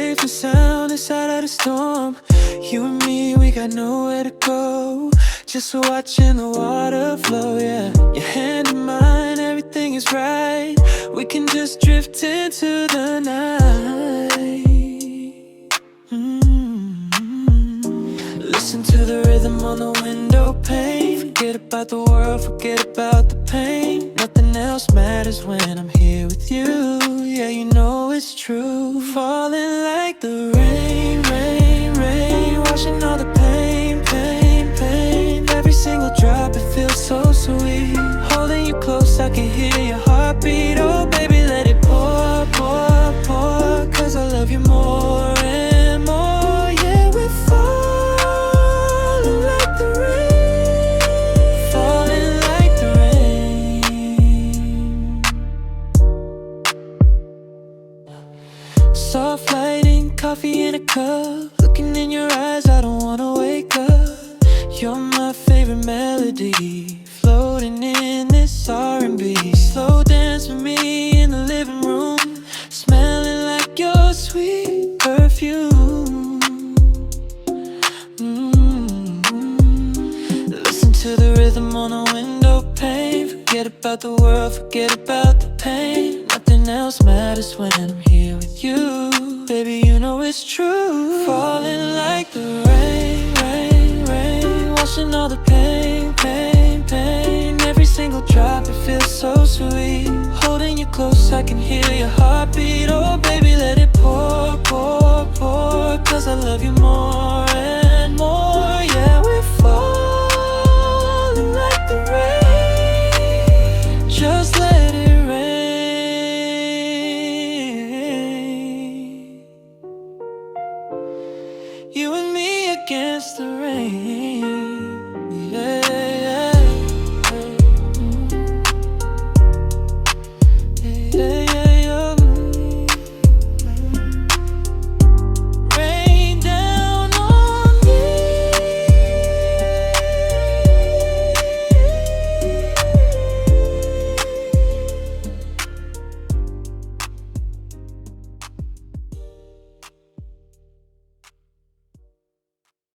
safe and sound inside of the storm. You and me, we got nowhere to go, just watching the water flow, yeah. Your hand in mine, everything is right. We can just drift into the night. Listen to the rhythm on the window pane. Forget about the world, forget about the pain. Nothing else matters when I'm here with you. Yeah, you know it's true. Falling like the rain, rain, rain. Washing all the pain, pain, pain. Every single drop, it feels so sweet. Holding you close, I can hear your heartbeat. Oh baby, let it pour, pour, pour. Cause I love you more and more. Yeah, we're falling like the rain, falling like the rain. Soft lighting, coffee in a cup. Looking in your eyes, I don't wanna wake up. You're my favorite melody, floating in this R&B. Slow dance with me in the living room, smelling like your sweet perfume. Listen to the rhythm on the window pane. Forget about the world, forget about the pain. Nothing else matters when I'm here with you. Baby, you know it's true. Falling like the rain, rain, rain. Washing all the pain, pain, pain. Every single drop, it feels so sweet. Holding you close, I can hear your heartbeat. Oh baby, let it pour, pour, pour. Cause I love you more